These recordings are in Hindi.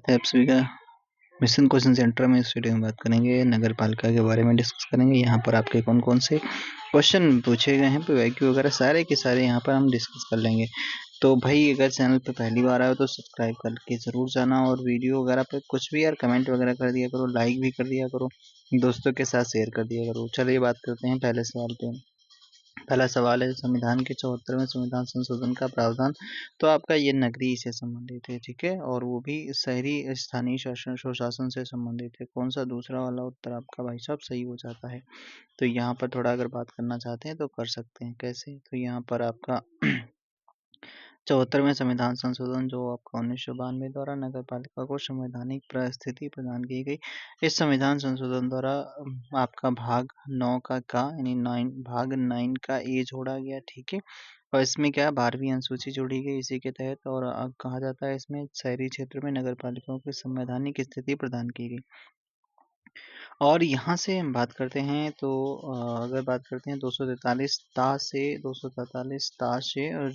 एप्सवी का मिशन क्वेश्चन सेंटर में इस वीडियो में बात करेंगे नगर पालिका के बारे में डिस्कस करेंगे। यहाँ पर आपके कौन कौन से क्वेश्चन पूछे गए हैं, पीवाईक्यू वगैरह सारे के सारे यहाँ पर हम डिस्कस कर लेंगे। तो भाई अगर चैनल पे पहली बार आए हो तो सब्सक्राइब करके ज़रूर जाना, और वीडियो वगैरह पे कुछ भी यार कमेंट वगैरह कर दिया करो, लाइक भी कर दिया करो, दोस्तों के साथ शेयर कर दिया करो। चलिए बात करते हैं पहले सवाल पे। पहला सवाल है, संविधान के 74वें संविधान संशोधन का प्रावधान। तो आपका ये नगरीय से संबंधित है, ठीक है, और वो भी शहरी स्थानीय शासन स्वशासन से संबंधित है। कौन सा दूसरा वाला उत्तर आपका भाई साहब सही हो जाता है। तो यहाँ पर थोड़ा अगर बात करना चाहते हैं तो कर सकते हैं। कैसे? तो यहाँ पर आपका 74वें संविधान संशोधन जो आपका 1992 द्वारा नगर पालिका को संवैधानिक परिस्थिति प्रदान की गई। इस संविधान संशोधन द्वारा आपका भाग 9 का यानी 9 भाग 9 का ए जोड़ा गया, ठीक है, और इसमें क्या 12वीं अनुसूची जोड़ी गई इसी के तहत। और अब कहा जाता है इसमें शहरी क्षेत्र में नगर पालिकाओं की संवैधानिक स्थिति प्रदान की गई। और यहाँ से हम बात करते हैं तो अगर बात करते हैं 243 ता से 243 ता से और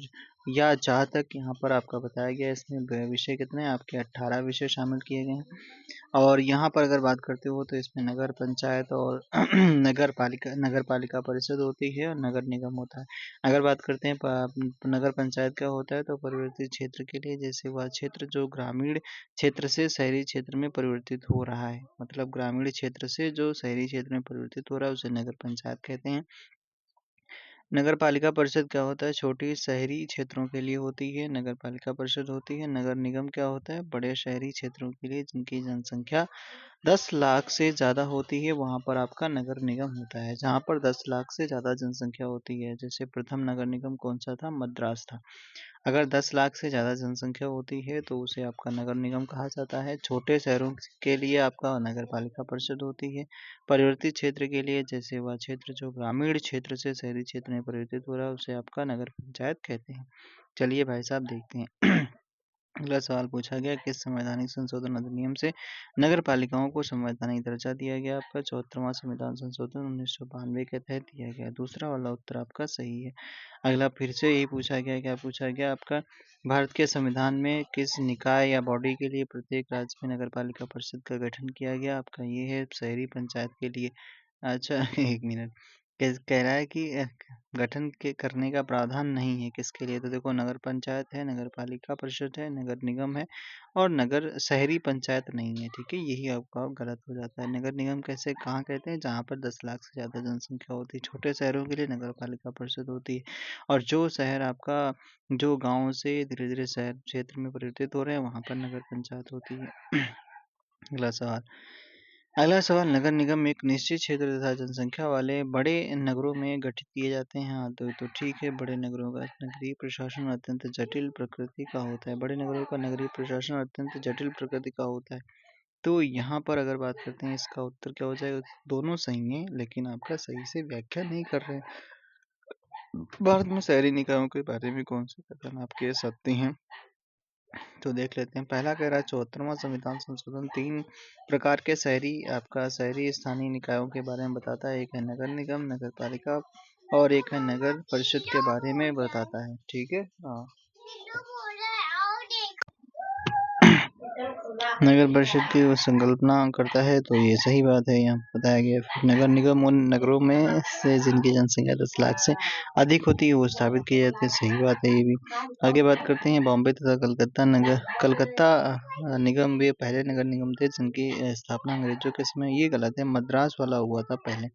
या जहाँ तक यहाँ पर आपका बताया गया, इसमें विषय कितने हैं आपके 18 विषय शामिल किए गए हैं। और यहाँ पर अगर बात करते हो तो इसमें नगर पंचायत और नगर पालिका परिषद होती है और नगर निगम होता है। अगर बात करते हैं नगर पंचायत क्या होता है, तो परिवर्तित क्षेत्र के लिए, जैसे वह क्षेत्र जो ग्रामीण क्षेत्र से शहरी क्षेत्र में परिवर्तित हो रहा है, मतलब ग्रामीण क्षेत्र से जो शहरी क्षेत्र में परिवर्तित हो रहा है उसे नगर पंचायत कहते हैं। नगर पालिका परिषद क्या होता है, छोटी शहरी क्षेत्रों के लिए होती है नगर पालिका परिषद होती है। नगर निगम क्या होता है, बड़े शहरी क्षेत्रों के लिए जिनकी जनसंख्या 10 लाख से ज़्यादा होती है, वहाँ पर आपका नगर निगम होता है। जहाँ पर 10 लाख से ज़्यादा जनसंख्या होती है, जैसे प्रथम नगर निगम कौन सा था, मद्रास था। अगर 10 लाख से ज़्यादा जनसंख्या होती है तो उसे आपका नगर निगम कहा जाता है। छोटे शहरों के लिए आपका नगर पालिका परिषद होती है। परिवर्तित क्षेत्र के लिए, जैसे वह क्षेत्र जो ग्रामीण क्षेत्र से शहरी क्षेत्र में परिवर्तित हो रहा है, उसे आपका नगर पंचायत कहते हैं। चलिए भाई साहब देखते हैं। अगला सवाल पूछा गया, किस संवैधानिक संशोधन अधिनियम से नगर पालिकाओं को संवैधानिक दर्जा दिया गया। आपका 74वां संविधान संशोधन 1992 के तहत दिया गया। दूसरा वाला उत्तर आपका सही है। अगला फिर से यही पूछा गया, क्या पूछा गया आपका, भारत के संविधान में किस निकाय या बॉडी के लिए प्रत्येक राज्य में नगर पालिका परिषद का गठन किया गया। आपका ये है शहरी पंचायत के लिए। अच्छा एक मिनट, कह रहा है कि गठन के करने का प्रावधान नहीं है किसके लिए, तो देखो नगर पंचायत है, नगर पालिका परिषद है, नगर निगम है, और नगर शहरी पंचायत नहीं है, ठीक है। यही आपका गलत हो जाता है। नगर निगम कैसे कहाँ कहते हैं, जहाँ पर 10 लाख से ज़्यादा जनसंख्या होती है। छोटे शहरों के लिए नगर पालिका परिषद होती है, और जो शहर आपका जो गाँव से धीरे धीरे शहर क्षेत्र में परिवर्तित हो रहे हैं वहाँ पर नगर पंचायत होती है। अगला सवाल, नगर निगम एक निश्चित क्षेत्र तथा जनसंख्या वाले बड़े नगरों में गठित किए जाते हैं। हाँ तो ठीक है, बड़े नगरों का नगरीय प्रशासन अत्यंत जटिल प्रकृति का होता है। बड़े नगरों का नगरीय प्रशासन अत्यंत जटिल प्रकृति का होता है। तो यहाँ पर अगर बात करते हैं इसका उत्तर क्या हो जाएगा, दोनों सही है लेकिन आपका सही से व्याख्या नहीं कर रहे हैं। भारत में शहरी निकायों के बारे में कौन से कथन आप कह सकते हैं, तो देख लेते हैं। पहला कह रहा है 74वां संविधान संशोधन 3 प्रकार के शहरी स्थानीय निकायों के बारे में बताता है। एक है नगर निगम, नगर पालिका, और एक है नगर परिषद के बारे में बताता है, ठीक है। हाँ, नगर परिषद की वो संकल्पना करता है, तो ये सही बात है, यहाँ बताया गया। फिर नगर निगम उन नगरों में से जिनकी जनसंख्या 10 लाख से अधिक होती है वो स्थापित किए जाते हैं, सही बात है ये भी। आगे बात करते हैं, बॉम्बे तथा कलकत्ता निगम वे पहले नगर निगम थे जिनकी स्थापना अंग्रेजों के समय, ये गलत है, मद्रास वाला हुआ था पहले,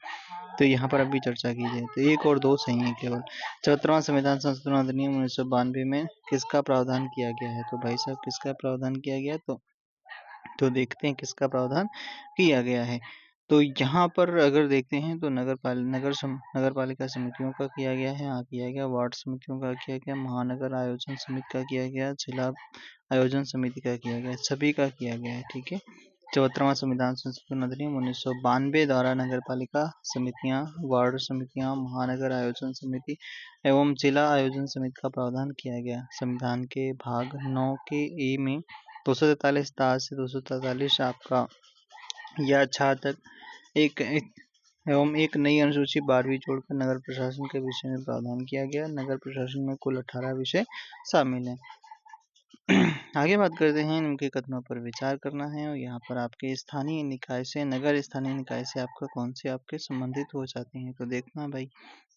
तो यहाँ पर अभी चर्चा की जाए। तो एक और दो सही है केवल। 74वां संविधान संशोधन अधिनियम 1992 में किसका प्रावधान किया गया है, तो भाई साहब किसका प्रावधान किया गया, तो देखते हैं किसका प्रावधान किया गया है। तो यहाँ पर अगर देखते हैं तो नगर पालिका समितियों का किया गया है, हाँ किया गया। वार्ड समितियों का किया गया, महानगर आयोजन समिति का किया गया, जिला आयोजन समिति का किया गया, सभी का किया गया है, ठीक है। 74वां संविधान संशोधन अधिनियम 1992 द्वारा नगर पालिका समितियां, वार्ड समितियां, महानगर आयोजन समिति एवं जिला आयोजन समिति का प्रावधान किया गया। संविधान के भाग 9 के ए में 243 ता से 243 आपका या छा तक एवं एक नई अनुसूची 12वीं जोड़कर नगर प्रशासन के विषय में प्रावधान किया गया। नगर प्रशासन में कुल 18 विषय शामिल हैं। आगे बात करते हैं, इनके कथनों पर विचार करना है और यहाँ पर आपके स्थानीय निकाय से, नगर स्थानीय निकाय से आपका कौन से आपके संबंधित हो जाते हैं। तो देखना भाई,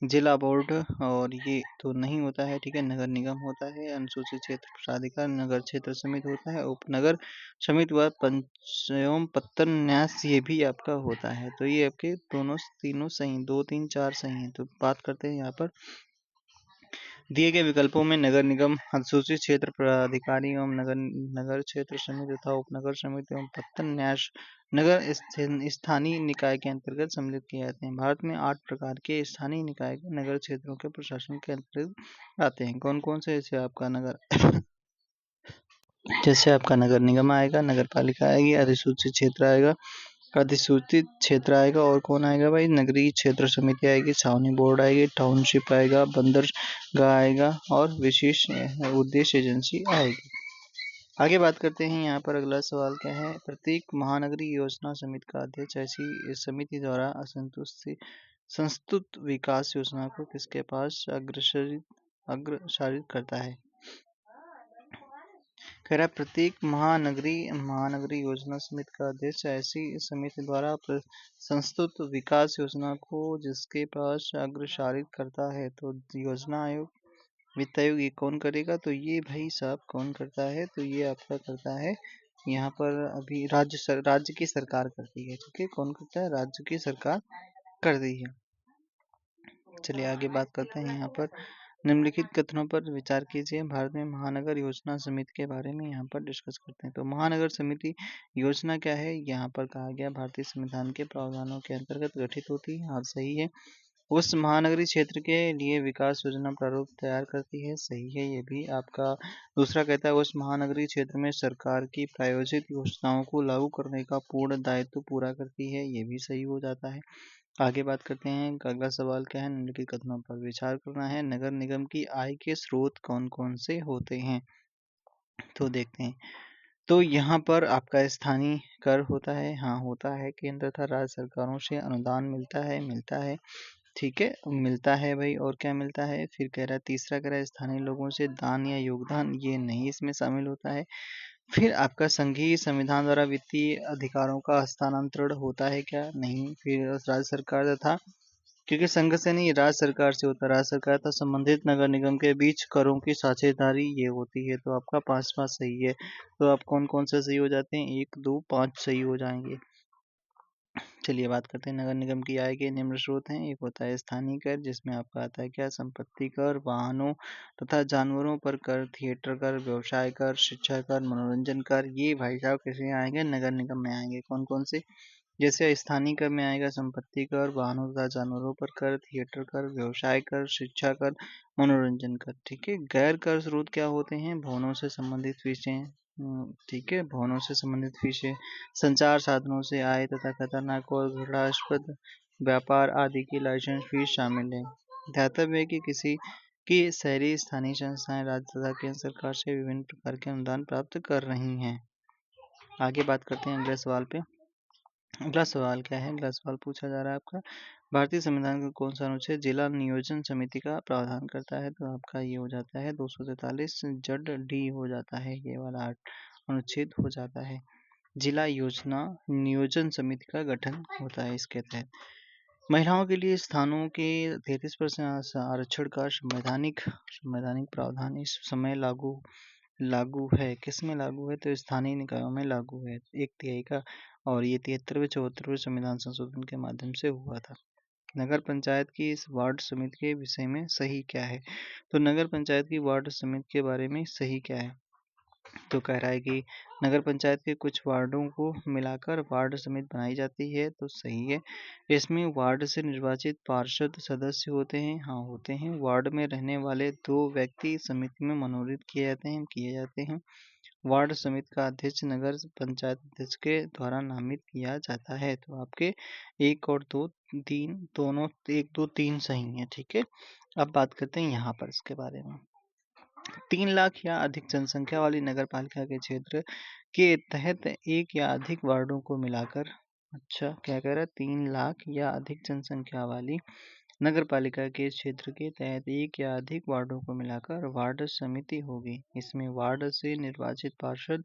जिला बोर्ड और ये तो नहीं होता है, ठीक है। नगर निगम होता है, अनुसूचित क्षेत्र प्राधिकार, नगर क्षेत्र समिति होता है, उपनगर समिति व पंचायत पत्तन न्यास ये भी आपका होता है। तो ये आपके दोनों तीनों सही, 2 3 4 सही है। तो बात करते हैं यहाँ पर दिए गए विकल्पों में नगर निगम, अनुसूचित क्षेत्र प्राधिकारी एवं नगर क्षेत्र समिति तथा उपनगर समिति एवं पत्तन न्यास नगर स्थानीय निकाय के अंतर्गत सम्मिलित किए जाते हैं। भारत में 8 प्रकार के स्थानीय निकाय नगर क्षेत्रों के प्रशासन के अंतर्गत आते हैं। कौन कौन से? जैसे आपका नगर निगम आएगा, नगर पालिका आएगी, अधिसूचित क्षेत्र आएगा, अधिसूचित क्षेत्र आएगा, और कौन आएगा भाई? नगरीय क्षेत्र समिति आएगी, छावनी बोर्ड आएगी, टाउनशिप आएगा, बंदरगाह आएगा और विशेष उद्देश्य एजेंसी आएगी। आगे बात करते हैं, यहाँ पर अगला सवाल क्या है? प्रत्येक महानगरीय योजना समिति का अध्यक्ष ऐसी समिति द्वारा संस्तुत विकास योजना को किसके पास अग्रसारित करता है? कह रहा है प्रत्येक महानगरीय योजना समिति का अध्यक्ष ऐसी समिति द्वारा संस्तुत विकास योजना को जिसके पास अग्रसारित करता है। तो योजना आयोग, वित्त आयोग, ये कौन करेगा? तो ये भाई साहब कौन करता है? तो ये आपका करता है यहाँ पर अभी राज्य की सरकार करती है, ठीक है। कौन करता है? राज्य की सरकार करती है। चलिए आगे बात करते हैं, यहाँ पर निम्नलिखित कथनों पर विचार कीजिए। भारत में महानगर योजना समिति के बारे में यहाँ पर डिस्कस करते हैं। तो महानगर समिति योजना क्या है? यहाँ पर कहा गया भारतीय संविधान के प्रावधानों के अंतर्गत गठित होती है। हाँ सही है। उस महानगरीय क्षेत्र के लिए विकास योजना प्रारूप तैयार करती है। सही है ये भी आपका। दूसरा कहता है उस महानगरीय क्षेत्र में सरकार की प्रायोजित योजनाओं को लागू करने का पूर्ण दायित्व पूरा करती है। ये भी सही हो जाता है। आगे बात करते हैं, अगला सवाल क्या है? निम्नलिखित कथनों पर विचार करना है। नगर निगम की आय के स्रोत कौन कौन से होते हैं? तो देखते हैं। तो यहाँ पर आपका स्थानीय कर होता है। हाँ होता है। केंद्र तथा राज्य सरकारों से अनुदान मिलता है, ठीक है, मिलता है भाई। और क्या मिलता है? फिर कह रहा है, तीसरा कह रहा है स्थानीय लोगों से दान या योगदान, ये नहीं इसमें शामिल होता है। फिर आपका संघीय संविधान द्वारा वित्तीय अधिकारों का हस्तांतरण होता है क्या? नहीं। फिर राज्य सरकार तथा, क्योंकि संघ से नहीं, राज्य सरकार से होता है। राज्य सरकार तथा संबंधित नगर निगम के बीच करों की साझेदारी ये होती है। तो आपका 5 सही है। तो आप कौन कौन से सही हो जाते हैं? 1 2 5 सही हो जाएंगे। चलिए बात करते हैं, नगर निगम की आय के निम्न स्रोत हैं। एक होता है स्थानीय कर, जिसमें आपका आता है क्या? संपत्ति कर, वाहनों तथा जानवरों पर कर, थिएटर कर, व्यवसाय कर, शिक्षा कर, मनोरंजन कर। ये भाई साहब किसमें आएंगे? नगर निगम में आएंगे। कौन कौन से? जैसे स्थानीय कर में आएगा संपत्ति कर, वाहनों तथा जानवरों पर कर, थिएटर कर, व्यवसाय कर, शिक्षा कर, मनोरंजन कर, ठीक है। गैर कर स्रोत क्या होते हैं? भवनों से संबंधित फीसें, ठीक है, भवनों से संबंधित फीसें, संचार साधनों से आय तथा खतरनाक और घृणास्पद व्यापार आदि की लाइसेंस फीस शामिल है। ध्यातव्य है कि किसी की शहरी स्थानीय संस्थाएं राज्य तथा केंद्र सरकार से विभिन्न प्रकार के अनुदान प्राप्त कर रही हैं। आगे बात करते हैं अगले सवाल पे। अगला सवाल क्या है? अगला सवाल पूछा जा रहा है आपका, भारतीय संविधान का कौन सा अनुच्छेद जिला नियोजन समिति का प्रावधान करता है? तो आपका ये हो जाता है 243 जड डी हो जाता है, ये वाला अनुच्छेद हो जाता है। जिला योजना नियोजन समिति का गठन होता है इसके तहत। महिलाओं के लिए स्थानों के 33% आरक्षण का संवैधानिक प्रावधान इस समय लागू है। किस में लागू है? तो स्थानीय निकायों में लागू है, 1/3 का। और ये 73वें 74वें संविधान संशोधन के माध्यम से हुआ था। नगर पंचायत की इस वार्ड समिति के विषय में सही क्या है? तो नगर पंचायत की वार्ड समिति के बारे में सही क्या है? तो कह रहा है कि नगर पंचायत के कुछ वार्डों को मिलाकर वार्ड समिति बनाई जाती है। तो सही है। इसमें वार्ड से निर्वाचित पार्षद सदस्य होते हैं। हाँ होते हैं। वार्ड में रहने वाले 2 व्यक्ति समिति में मनोनीत किए जाते हैं। वार्ड समिति का अध्यक्ष नगर पंचायत अध्यक्ष के द्वारा नामित किया जाता है। तो आपके 1 और 2 3 दोनों 1 2 3 सही है, ठीक है। अब बात करते हैं यहाँ पर इसके बारे में। 3 लाख या अधिक जनसंख्या वाली नगर पालिका के क्षेत्र के तहत 1 या अधिक वार्डों को मिलाकर, अच्छा क्या कह रहा है? 3 लाख या अधिक जनसंख्या वाली नगर पालिका के क्षेत्र के तहत एक या अधिक वार्डों को मिलाकर वार्ड समिति होगी। इसमें वार्ड से निर्वाचित पार्षद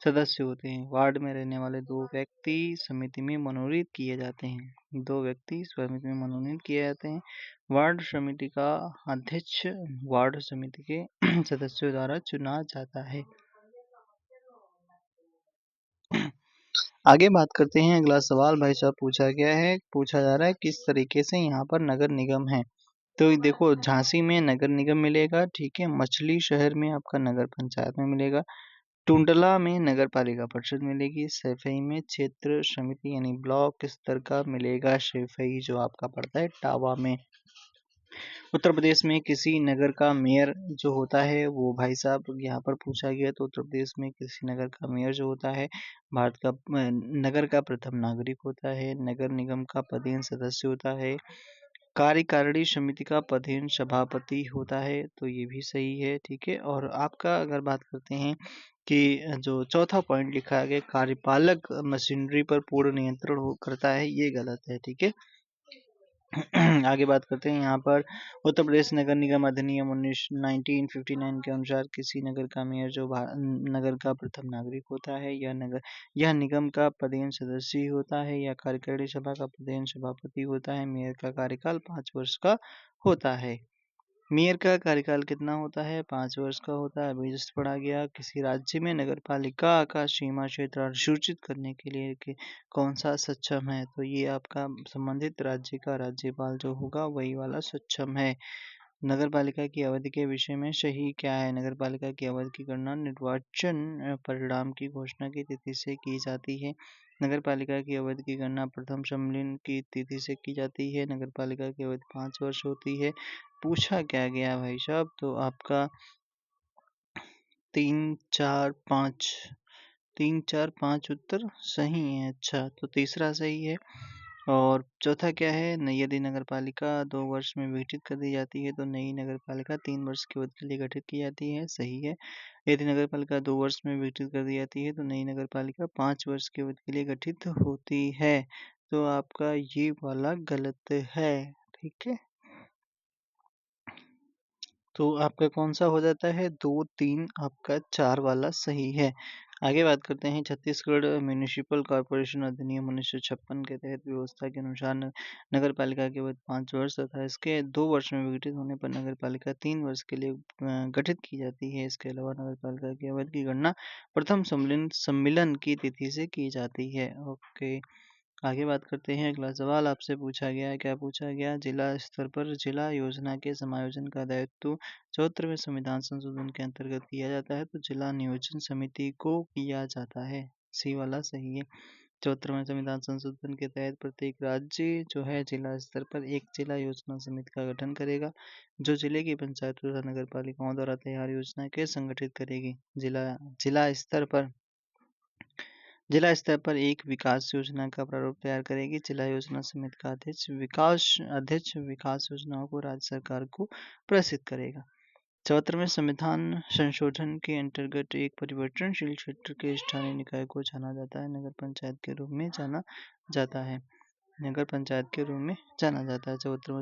सदस्य होते हैं। वार्ड में रहने वाले 2 व्यक्ति समिति में मनोनीत किए जाते हैं। 2 व्यक्ति समिति में मनोनीत किए जाते हैं। वार्ड समिति का अध्यक्ष वार्ड समिति के सदस्यों द्वारा चुना जाता है। आगे बात करते हैं। अगला सवाल भाई साहब पूछा जा रहा है किस तरीके से यहाँ पर नगर निगम है। तो देखो, झांसी में नगर निगम मिलेगा, ठीक है। मछली शहर में आपका नगर पंचायत में मिलेगा। टुंडला में नगर पालिका परिषद मिलेगी। सैफई में क्षेत्र समिति यानी ब्लॉक स्तर का मिलेगा। सैफई जो आपका पड़ता है टावा में। उत्तर प्रदेश में किसी नगर का मेयर जो होता है वो भाई साहब यहाँ पर पूछा गया। तो उत्तर प्रदेश में किसी नगर का मेयर जो होता है भारत का नगर का प्रथम नागरिक होता है। नगर निगम का पदेन सदस्य होता है। कार्यकारिणी समिति का पदेन सभापति होता है। तो ये भी सही है, ठीक है। और आपका अगर बात करते हैं कि जो चौथा पॉइंट लिखा है कार्यपालक मशीनरी पर पूर्ण नियंत्रण करता है, ये गलत है, ठीक है। आगे बात करते हैं। यहाँ पर उत्तर प्रदेश नगर निगम अधिनियम 1959 के अनुसार किसी नगर का मेयर जो नगर का प्रथम नागरिक होता है यह निगम का पदेन सदस्य होता है या कार्यकारिणी सभा का पदेन सभापति होता है। मेयर का कार्यकाल 5 वर्ष का होता है। मेयर का कार्यकाल कितना होता है? 5 वर्ष का होता है। अभी जस्ट पढ़ा गया। किसी राज्य में नगर पालिका का सीमा क्षेत्र अधिसूचित करने के लिए कि कौन सा सक्षम है, तो ये आपका संबंधित राज्य का राज्यपाल जो होगा वही वाला सक्षम है। नगर पालिका की अवधि के विषय में सही क्या है? नगर पालिका की अवधि की गणना निर्वाचन परिणाम की घोषणा की तिथि से की जाती है। नगर पालिका की अवधि की गणना प्रथम सम्मेलन की तिथि से की जाती है। नगर पालिका की अवधि 5 वर्ष होती है। पूछा क्या गया भाई साहब? तो आपका 3, 4, 5 उत्तर सही है। अच्छा, तो तीसरा सही है। और चौथा क्या है? यदि नगर पालिका 2 वर्ष में विघटित कर दी जाती है तो नई नगर पालिका 3 वर्ष की अवधि के लिए गठित की जाती है। सही है। यदि नगर पालिका 2 वर्ष में विघटित कर दी जाती है तो नई नगर पालिका 5 वर्ष की अवधि के लिए गठित होती है। तो आपका ये वाला गलत है, ठीक है। तो आपका कौन सा हो जाता है? 2, 3, आपका 4 वाला सही है। आगे बात करते हैं। छत्तीसगढ़ म्युनिसिपल कॉर्पोरेशन अधिनियम 1956 के तहत व्यवस्था के अनुसार नगर पालिका की अवधि 5 वर्ष तथा इसके 2 वर्ष में विघटित होने पर नगर पालिका 3 वर्ष के लिए गठित की जाती है। इसके अलावा नगर पालिका की अवधि की गणना प्रथम सम्मेलन की तिथि से की जाती है। ओके, आगे बात करते हैं। अगला सवाल आपसे पूछा गया है। क्या पूछा गया? जिला स्तर पर जिला योजना के समायोजन का दायित्व 74वें संविधान संशोधन के अंतर्गत किया जाता है, तो जिला नियोजन समिति को किया जाता है। सी वाला सही है। 74वें संविधान संशोधन के तहत प्रत्येक राज्य जो है जिला स्तर पर एक जिला योजना समिति का गठन करेगा, जो जिले की पंचायत तथा नगर पालिकाओं द्वारा तैयार योजना के संगठित करेगी। जिला स्तर पर एक विकास योजना का प्रारूप तैयार करेगी। जिला योजना समिति का अध्यक्ष विकास योजनाओं को राज्य सरकार को प्रेषित करेगा। 74वें संविधान संशोधन के अंतर्गत एक परिवर्तनशील क्षेत्र के स्थानीय निकाय को जाना जाता है नगर पंचायत के रूप में जाना जाता है। 74वें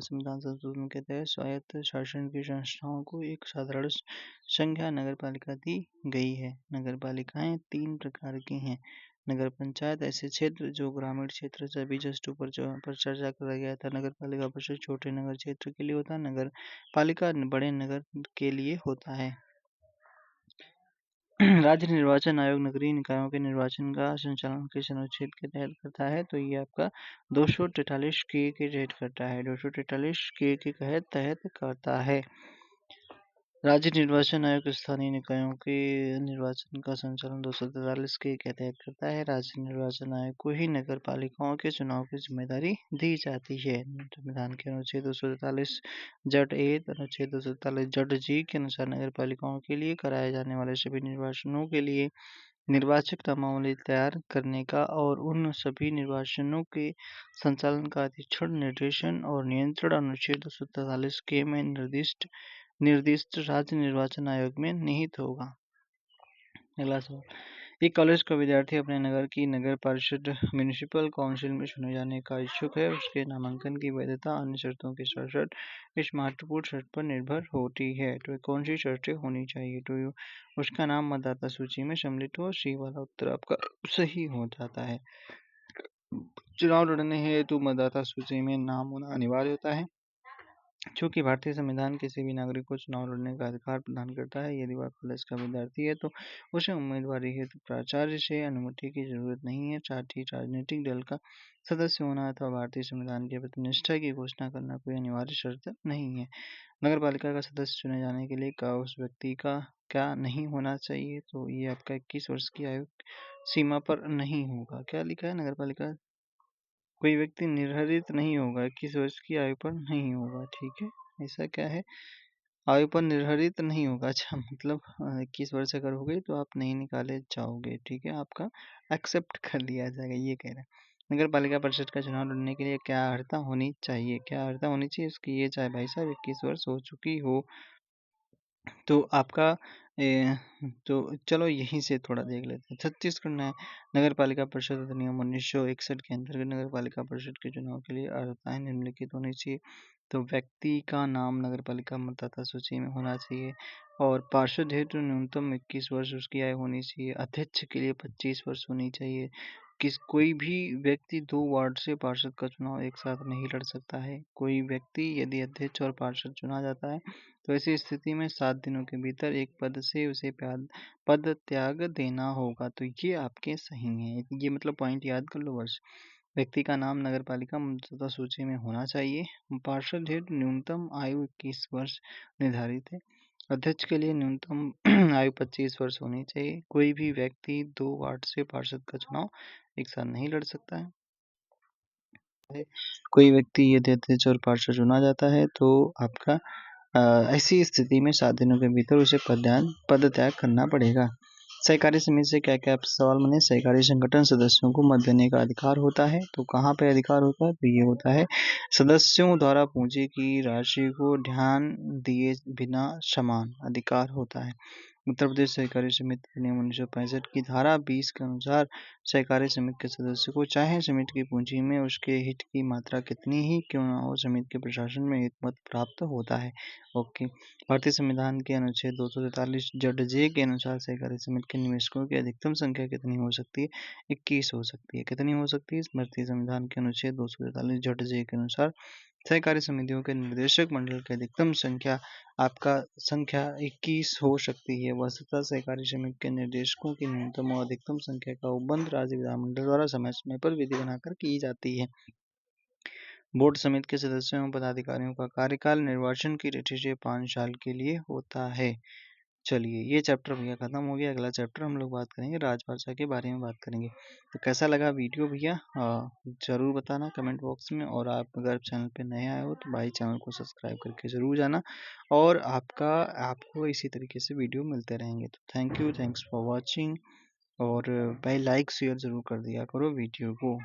संविधान संशोधन के तहत स्वायत्त शासन की संस्थाओं को एक साधारण संज्ञा नगर पालिका दी गई है। नगर पालिकाएं 3 प्रकार की हैं। नगर पंचायत ऐसे क्षेत्र जो ग्रामीण क्षेत्र से अभी जस्ट ऊपर पर चर्चा करा गया था। नगर पालिका परिषद छोटे नगर क्षेत्र के लिए होता है। नगर पालिका बड़े नगर के लिए होता है। राज्य निर्वाचन आयोग नगरीय निकायों के निर्वाचन का संचालन किस अनुच्छेद के तहत करता है? तो ये आपका 243 के तहत करता है। 243 के तहत करता है। राज्य निर्वाचन आयोग स्थानीय निकायों के निर्वाचन का संचालन 243 के तहत करता है। राज्य निर्वाचन आयोग को ही नगर पालिकाओं के चुनाव की जिम्मेदारी दी जाती है। संविधान के अनुच्छेद 243 जट ए, अनुच्छेद 243 जट जी के अनुसार नगर पालिकाओं के लिए कराए जाने वाले सभी निर्वाचनों के लिए निर्वाचक नामावली तैयार करने का और उन सभी निर्वाचनों के संचालन का अधीक्षण, निर्देशन और नियंत्रण अनुच्छेद 243 के में निर्दिष्ट राज्य निर्वाचन आयोग में निहित होगा। अगला सवाल, एक कॉलेज का विद्यार्थी अपने नगर की नगर परिषद म्यूनिसिपल काउंसिल में चुने जाने का इच्छुक है। उसके नामांकन की वैधता अन्य शर्तों के साथ इस महत्वपूर्ण शर्त पर निर्भर होती है। तो कौन सी शर्तें होनी चाहिए? तो उसका नाम मतदाता सूची में सम्मिलित हो। सी वाला उत्तर आपका सही हो जाता है। चुनाव लड़ने हेतु मतदाता सूची में नाम होना अनिवार्य होता है। चूंकि भारतीय संविधान किसी भी नागरिक को चुनाव लड़ने का अधिकार प्रदान करता है, यदि वह कॉलेज का विद्यार्थी है तो उसे उम्मीदवारी हेतु प्राचार्य से अनुमति की जरूरत नहीं है। साथ ही राजनीतिक दल का सदस्य होना अथवा भारतीय संविधान के प्रति निष्ठा की घोषणा करना कोई अनिवार्य शर्त नहीं है। नगर पालिका का सदस्य चुने जाने के लिए का उस व्यक्ति का क्या नहीं होना चाहिए? तो ये आपका 21 वर्ष की आयु सीमा पर नहीं होगा। क्या लिखा है? नगर पालिका कोई व्यक्ति निर्धारित नहीं होगा, 21 वर्ष की आयु पर नहीं होगा। ठीक है, ऐसा क्या है? आयु पर निर्धारित नहीं होगा। अच्छा, मतलब 21 वर्ष अगर हो गई तो आप नहीं निकाले जाओगे। ठीक है, आपका एक्सेप्ट कर लिया जाएगा, ये कह रहे हैं। नगर पालिका परिषद का चुनाव लड़ने के लिए क्या अर्हता होनी चाहिए? क्या अर्हता होनी चाहिए उसकी? ये चाहे भाई साहब 21 वर्ष हो चुकी हो तो आपका तो चलो यहीं से थोड़ा देख लेते हैं। छत्तीसगढ़ नगर पालिका परिषद अधिनियम 1961 के अंतर्गत नगर पालिका परिषद के चुनाव के लिए अर्हताएं निम्नलिखित होनी चाहिए। तो व्यक्ति का नाम नगर पालिका मतदाता सूची में होना चाहिए और पार्षद हेतु न्यूनतम 21 वर्ष उसकी आयु होनी चाहिए। अध्यक्ष के लिए 25 वर्ष होनी चाहिए। कोई भी व्यक्ति 2 वार्ड से पार्षद का चुनाव एक साथ नहीं लड़ सकता है। कोई व्यक्ति यदि अध्यक्ष और पार्षद चुना जाता है तो ऐसी स्थिति में 7 दिनों के भीतर एक पद से उसे पद त्याग देना होगा। तो ये आपके सही है, ये मतलब पॉइंट याद कर लो बस। व्यक्ति का नाम नगर पालिका मतदाता सूची में होना चाहिए। पार्षद हेतु न्यूनतम आयु 21 वर्ष निर्धारित है। अध्यक्ष के लिए न्यूनतम आयु 25 वर्ष होनी चाहिए। कोई भी व्यक्ति 2 वार्ड से पार्षद का चुनाव एक साथ नहीं लड़ सकता है। कोई व्यक्ति यदि अध्यक्ष और पार्षद चुना जाता है तो आपका ऐसी स्थिति में 7 दिनों के भीतर उसे पद त्याग करना पड़ेगा। सहकारी समिति से क्या क्या सवाल बने? सहकारी संगठन सदस्यों को मत देने का अधिकार होता है। तो कहाँ पे अधिकार होता है? तो ये होता है सदस्यों द्वारा पूंजी की राशि को ध्यान दिए बिना समान अधिकार होता है। उत्तर प्रदेश सहकारी समिति अधिनियम 1965 की धारा 20 के अनुसार सहकारी समिति के सदस्य को चाहे समिति की पूंजी में उसके हित की मात्रा कितनी ही क्यों न हो, समिति के प्रशासन में हित मत प्राप्त होता है। ओके। भारतीय संविधान के अनुच्छेद 243 जड जे के अनुसार सहकारी समिति के निवेशकों की अधिकतम संख्या कितनी हो सकती है? 21 हो सकती है। कितनी हो सकती है? भारतीय संविधान के अनुच्छेद 243 जड जे के अनुसार सहकारी समितियों के निर्देशक मंडल की अधिकतम संख्या आपका संख्या 21 हो सकती है। वस्तुतः सहकारी समिति के निर्देशकों की न्यूनतम और अधिकतम संख्या का उपबंध राज्य विधानमंडल द्वारा समय समय पर विधि बनाकर की जाती है। बोर्ड समिति के सदस्यों एवं पदाधिकारियों का कार्यकाल निर्वाचन की तिथि से 5 साल के लिए होता है। चलिए, ये चैप्टर भैया खत्म हो गया। अगला चैप्टर हम लोग बात करेंगे राजभाषा के बारे में बात करेंगे। तो कैसा लगा वीडियो भैया ज़रूर बताना कमेंट बॉक्स में। और आप अगर चैनल पे नए आए हो तो भाई चैनल को सब्सक्राइब करके ज़रूर जाना। और आपको इसी तरीके से वीडियो मिलते रहेंगे। तो thank you, thanks for watching. और भाई लाइक शेयर ज़रूर कर दिया करो वीडियो को।